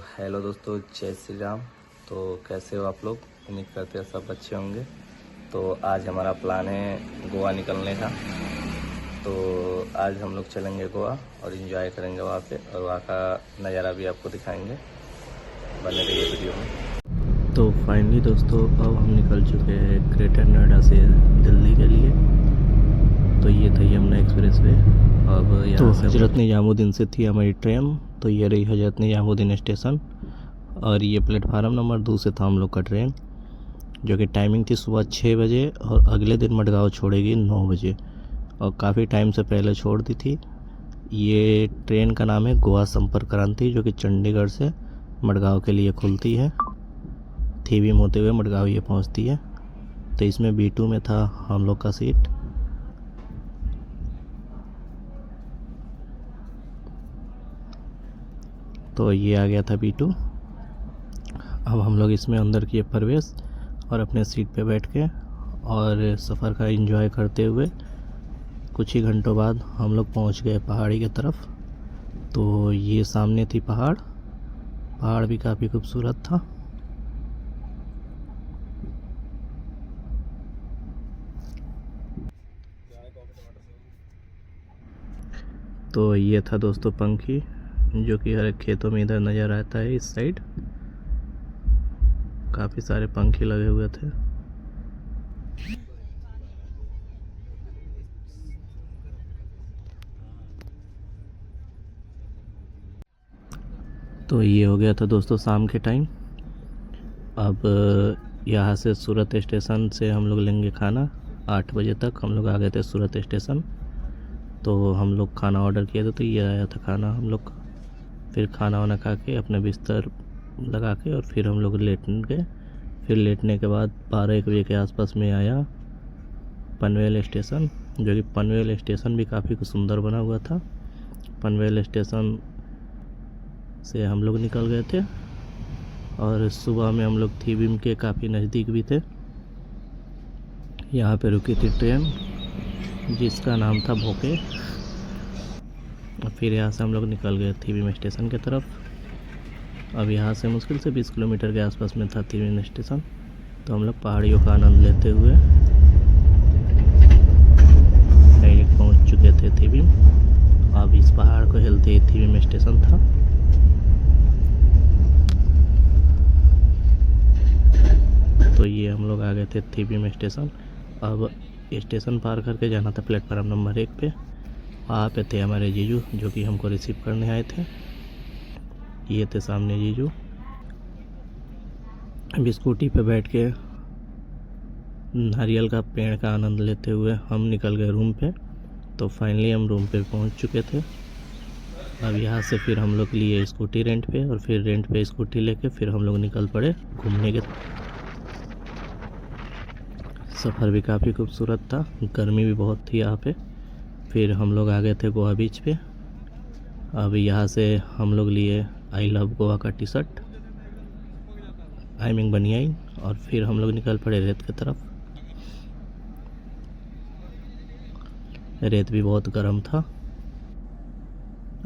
Hello दोस्तों, जय श्री राम। तो कैसे हो आप लोग? उम्मीद करते हैं सब अच्छे होंगे। तो आज हमारा प्लान है गोवा निकलने का। तो आज हम लोग चलेंगे गोवा और एंजॉय करेंगे वहाँ पे, और वहाँ का नज़ारा भी आपको दिखाएंगे। बने रहिए वीडियो में। तो फाइनली दोस्तों, अब हम निकल चुके हैं ग्रेटर नोएडा से दिल्ली के लिए। तो ये था यमुना एक्सप्रेस वे। अब यहाँ से हज़रत निजामुद्दीन से थी हमारी ट्रेन। तो ये रही हज़रत निजामुद्दीन स्टेशन, और ये प्लेटफार्म नंबर 2 से था हम लोग का ट्रेन, जो कि टाइमिंग थी सुबह 6 बजे, और अगले दिन मडगांव छोड़ेगी 9 बजे, और काफ़ी टाइम से पहले छोड़ दी थी। ये ट्रेन का नाम है गोवा संपर्क क्रांति, जो कि चंडीगढ़ से मडगांव के लिए खुलती है। थीविम होते हुए मडगांव ये पहुंचती है। तो इसमें B2 में था हम लोग का सीट। तो ये आ गया था B2। अब हम लोग इसमें अंदर किए प्रवेश, और अपने सीट पे बैठ के और सफ़र का एंजॉय करते हुए कुछ ही घंटों बाद हम लोग पहुंच गए पहाड़ी की तरफ। तो ये सामने थी पहाड़ भी काफ़ी खूबसूरत था। तो ये था दोस्तों पंखी, जो कि हर एक खेतों में इधर नज़र आता है। इस साइड काफ़ी सारे पंखी लगे हुए थे। तो ये हो गया था दोस्तों शाम के टाइम। अब यहाँ से सूरत स्टेशन से हम लोग लेंगे खाना। 8 बजे तक हम लोग आ गए थे सूरत स्टेशन। तो हम लोग खाना ऑर्डर किए थे, तो ये आया था खाना हम लोग का। फिर खाना वाना खा के अपना बिस्तर लगा के, और फिर हम लोग लेट गए। फिर लेटने के बाद 12-1 बजे के आसपास में आया पनवेल स्टेशन, जो कि पनवेल स्टेशन भी काफ़ी सुंदर बना हुआ था। पनवेल स्टेशन से हम लोग निकल गए थे, और सुबह में हम लोग थीविम के काफ़ी नज़दीक भी थे। यहाँ पे रुकी थी ट्रेन, जिसका नाम था भोके। फिर यहाँ से हम लोग निकल गए थीविम स्टेशन की तरफ। अब यहाँ से मुश्किल से 20 किलोमीटर के आसपास में था थीविम स्टेशन। तो हम लोग पहाड़ियों का आनंद लेते हुए डायरेक्ट पहुँच चुके थे थीविम। अब इस पहाड़ को हिलते ही थीविम स्टेशन था। तो ये हम लोग आ गए थे थीविम स्टेशन। अब स्टेशन पार करके जाना था प्लेटफार्म नंबर 1 पे। वहाँ पे थे हमारे जीजू, जो कि हमको रिसीव करने आए थे। ये थे सामने जीजू। अभी स्कूटी पे बैठ के नारियल का पेड़ का आनंद लेते हुए हम निकल गए रूम पे। तो फाइनली हम रूम पे पहुँच चुके थे। अब यहाँ से फिर हम लोग लिए स्कूटी रेंट पे, और फिर रेंट पे स्कूटी लेके फिर हम लोग निकल पड़े घूमने के। सफ़र भी काफ़ी खूबसूरत था, गर्मी भी बहुत थी यहाँ पे। फिर हम लोग आ गए थे गोवा बीच पे। अब यहाँ से हम लोग लिए आई लव गोवा का टी-शर्ट, आई मीन बनियाइन, और फिर हम लोग निकल पड़े रेत की तरफ। रेत भी बहुत गर्म था,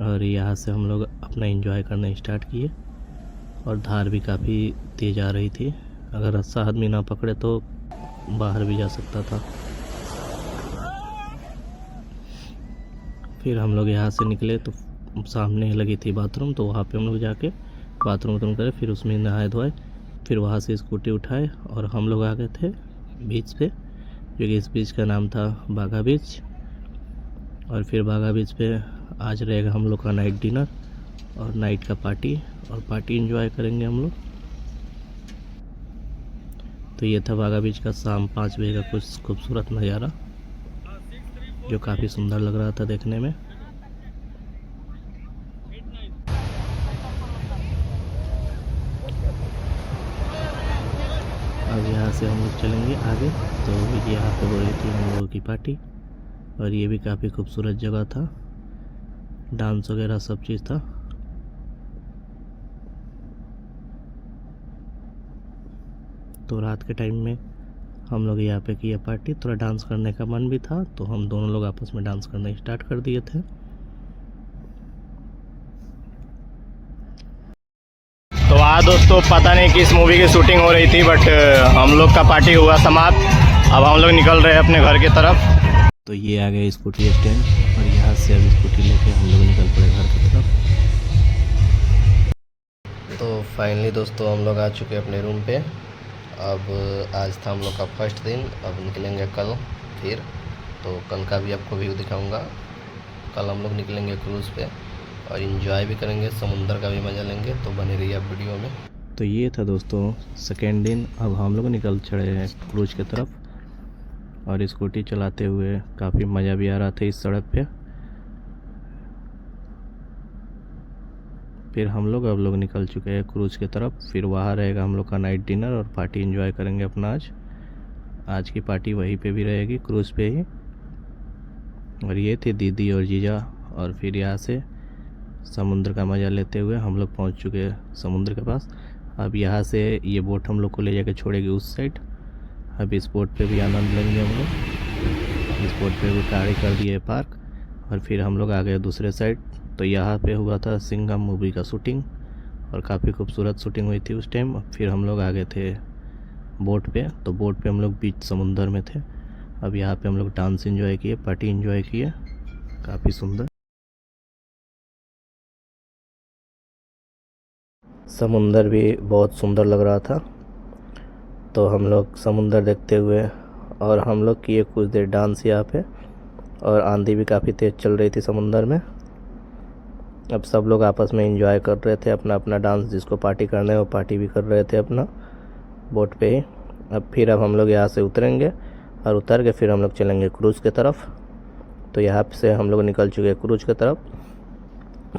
और यहाँ से हम लोग अपना एंजॉय करना स्टार्ट किए। और धार भी काफ़ी तेज़ आ रही थी, अगर रस्सा आदमी ना पकड़े तो बाहर भी जा सकता था। फिर हम लोग यहाँ से निकले तो सामने लगी थी बाथरूम। तो वहाँ पे हम लोग जाके बाथरूम करे, फिर उसमें नहाए धोए। फिर वहाँ से स्कूटी उठाए और हम लोग आ गए थे बीच पे, जो कि इस बीच का नाम था बागा बीच। और फिर बागा बीच पे आज रहेगा हम लोग का नाइट डिनर और नाइट का पार्टी, और पार्टी एंजॉय करेंगे हम लोग। तो ये था बागा बीच का शाम 5 बजे का कुछ खूबसूरत नज़ारा, जो काफ़ी सुंदर लग रहा था देखने में। अब यहाँ से हम लोग चलेंगे आगे। तो यहाँ पे हो रही थी हम लोगों की पार्टी, और ये भी काफ़ी खूबसूरत जगह था, डांस वगैरह सब चीज़ था। तो रात के टाइम में हम लोग यहाँ पे किए पार्टी। थोड़ा डांस करने का मन भी था, तो हम दोनों लोग आपस में डांस करना स्टार्ट कर दिए थे। हाँ दोस्तों, पता नहीं किस मूवी की शूटिंग हो रही थी, बट हम लोग का पार्टी हुआ समाप्त। अब हम लोग निकल रहे हैं अपने घर की तरफ। तो ये आ गया स्कूटी स्टैंड और यहाँ से अब स्कूटी लेके हम लोग निकल पड़े घर की तरफ। तो फाइनली दोस्तों हम लोग आ चुके हैं अपने रूम पे। अब आज था हम लोग का फर्स्ट दिन, अब निकलेंगे कल फिर। तो कल का भी आपको व्यू दिखाऊंगा। कल हम लोग निकलेंगे क्रूज़ पे और इन्जॉय भी करेंगे, समुंदर का भी मज़ा लेंगे। तो बने रहिए आप वीडियो में। तो ये था दोस्तों सेकेंड दिन। अब हम लोग निकल चढ़े हैं क्रूज़ की तरफ और स्कूटी चलाते हुए काफ़ी मज़ा भी आ रहा था इस सड़क पे। फिर हम लोग अब लोग निकल चुके हैं क्रूज़ की तरफ। फिर वहाँ रहेगा हम लोग का नाइट डिनर और पार्टी एंजॉय करेंगे अपना। आज की पार्टी वहीं पे भी रहेगी, क्रूज़ पे ही। और ये थे दीदी और जीजा। और फिर यहाँ से समुद्र का मज़ा लेते हुए हम लोग पहुँच चुके हैं समुद्र के पास। अब यहाँ से ये बोट हम लोग को ले जाके छोड़ेगी उस साइड। अब इस बोट पे भी आनंद लेंगे हम लोग। इस बोट पे भी गाड़ी कर दिए पार्क और फिर हम लोग आ गए दूसरे साइड। तो यहाँ पे हुआ था सिंघम मूवी का शूटिंग और काफ़ी खूबसूरत शूटिंग हुई थी उस टाइम। फिर हम लोग आ गए थे बोट पे। तो बोट पे हम लोग बीच समुंदर में थे। अब यहाँ पे हम लोग डांस एंजॉय किए, पार्टी एंजॉय किए, काफ़ी सुंदर। समुंदर भी बहुत सुंदर लग रहा था। तो हम लोग समुंदर देखते हुए और हम लोग किए कुछ देर डांस यहाँ पे। और आंधी भी काफ़ी तेज़ चल रही थी समुंदर में। अब सब लोग आपस में एंजॉय कर रहे थे अपना अपना डांस। जिसको पार्टी करना है वो पार्टी भी कर रहे थे अपना बोट पे ही। अब हम लोग यहाँ से उतरेंगे और उतर के फिर हम लोग चलेंगे क्रूज़ की तरफ। तो यहाँ से हम लोग निकल चुके हैं क्रूज़ की तरफ।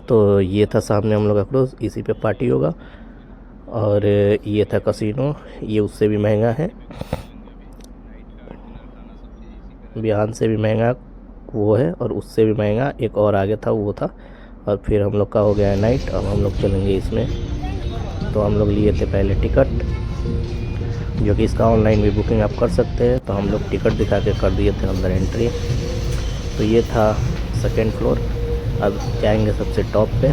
तो ये था सामने हम लोग का क्रूज़, इसी पे पार्टी होगा। और ये था कसिनो, ये उससे भी महंगा है, बिहान से भी महंगा वो है और उससे भी महंगा एक और आगे था वो था। और फिर हम लोग का हो गया है नाइट। अब हम लोग चलेंगे इसमें। तो हम लोग लिए थे पहले टिकट, जो कि इसका ऑनलाइन भी बुकिंग आप कर सकते हैं। तो हम लोग टिकट दिखा के कर दिए थे अंदर एंट्री। तो ये था सेकेंड फ्लोर। अब जाएंगे सबसे टॉप पे।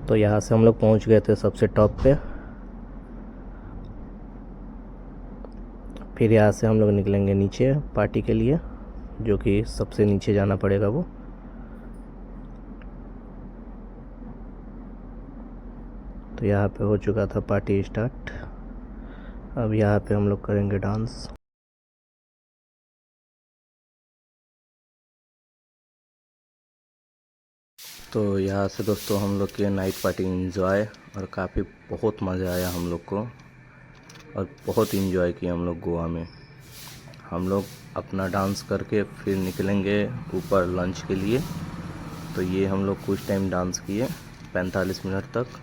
तो यहाँ से हम लोग पहुँच गए थे सबसे टॉप पे। फिर यहाँ से हम लोग निकलेंगे नीचे पार्टी के लिए, जो कि सबसे नीचे जाना पड़ेगा वो। तो यहाँ पे हो चुका था पार्टी स्टार्ट। अब यहाँ पे हम लोग करेंगे डांस। तो यहाँ से दोस्तों हम लोग की नाइट पार्टी एंजॉय और काफ़ी बहुत मज़ा आया हम लोग को और बहुत एंजॉय किया हम लोग गोवा में। हम लोग अपना डांस करके फिर निकलेंगे ऊपर लंच के लिए। तो ये हम लोग कुछ टाइम डांस किए 45 मिनट तक।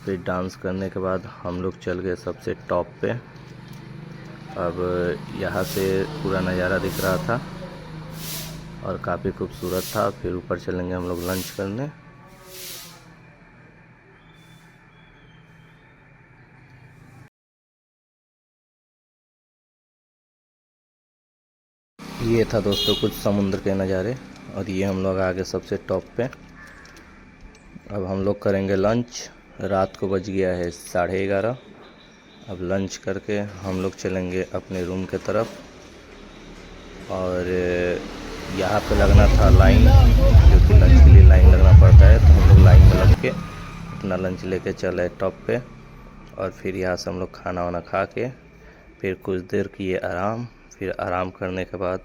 फिर डांस करने के बाद हम लोग चल गए सबसे टॉप पे। अब यहाँ से पूरा नज़ारा दिख रहा था और काफ़ी खूबसूरत था। फिर ऊपर चलेंगे हम लोग लंच करने। ये था दोस्तों कुछ समुद्र के नज़ारे और ये हम लोग आ गए सबसे टॉप पे। अब हम लोग करेंगे लंच। रात को बज गया है 11:30। अब लंच करके हम लोग चलेंगे अपने रूम के तरफ। और यहाँ पे लगना था लाइन, क्योंकि लंच के लिए लाइन लगना पड़ता है। तो हम लोग लाइन में लग के अपना लंच लेके चले टॉप पे। और फिर यहाँ से हम लोग खाना वाना खा के फिर कुछ देर किए आराम। फिर आराम करने के बाद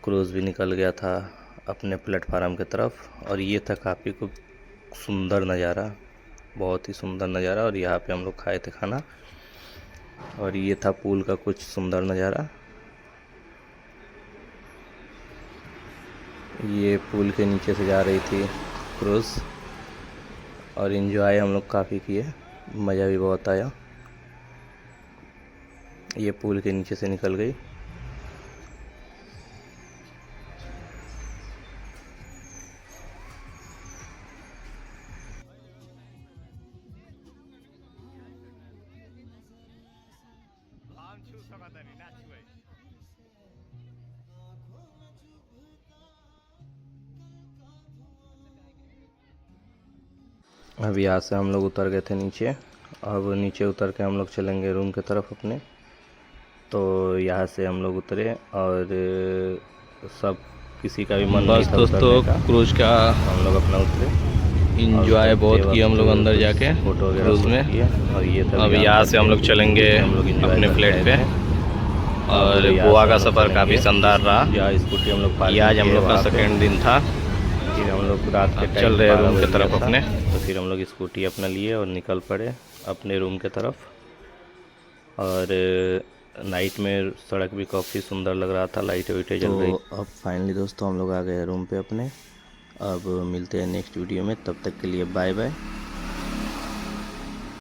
क्रूज़ भी निकल गया था अपने प्लेटफार्म की तरफ। और ये था काफ़ी खूब सुंदर नज़ारा, बहुत ही सुंदर नज़ारा। और यहाँ पे हम लोग खाए थे खाना। और ये था पूल का कुछ सुंदर नज़ारा। ये पुल के नीचे से जा रही थी क्रूज़ और इन्जॉय हम लोग काफ़ी किए, मज़ा भी बहुत आया। ये पुल के नीचे से निकल गई। अब यहाँ से हम लोग उतर गए थे नीचे। अब नीचे उतर के हम लोग चलेंगे रूम की तरफ अपने। तो यहाँ से हम लोग उतरे और सब किसी का भी मन नहीं था उतरने का। क्रूज का हम लोग अपना उतरे, इंजॉय बहुत किया हम लोग अंदर जाके फोटो वगैरह क्रूज में। किए। और ये था अब यहाँ से हम लोग चलेंगे अपने फ्लैट पे। और गोवा का सफ़र काफ़ी शानदार रहा। यहाँ स्कूटी हम लोग ये आज हम लोग का सेकेंड दिन था। फिर हम लोग रात के चल रहे रूम की तरफ था, अपने। तो फिर हम लोग स्कूटी अपना लिए और निकल पड़े अपने रूम के तरफ। और नाइट में सड़क भी काफ़ी सुंदर लग रहा था, लाइटें वाइटें जल रही। अब फाइनली दोस्तों हम लोग आ गए रूम पे अपने। अब मिलते हैं नेक्स्ट वीडियो में, तब तक के लिए बाय बाय।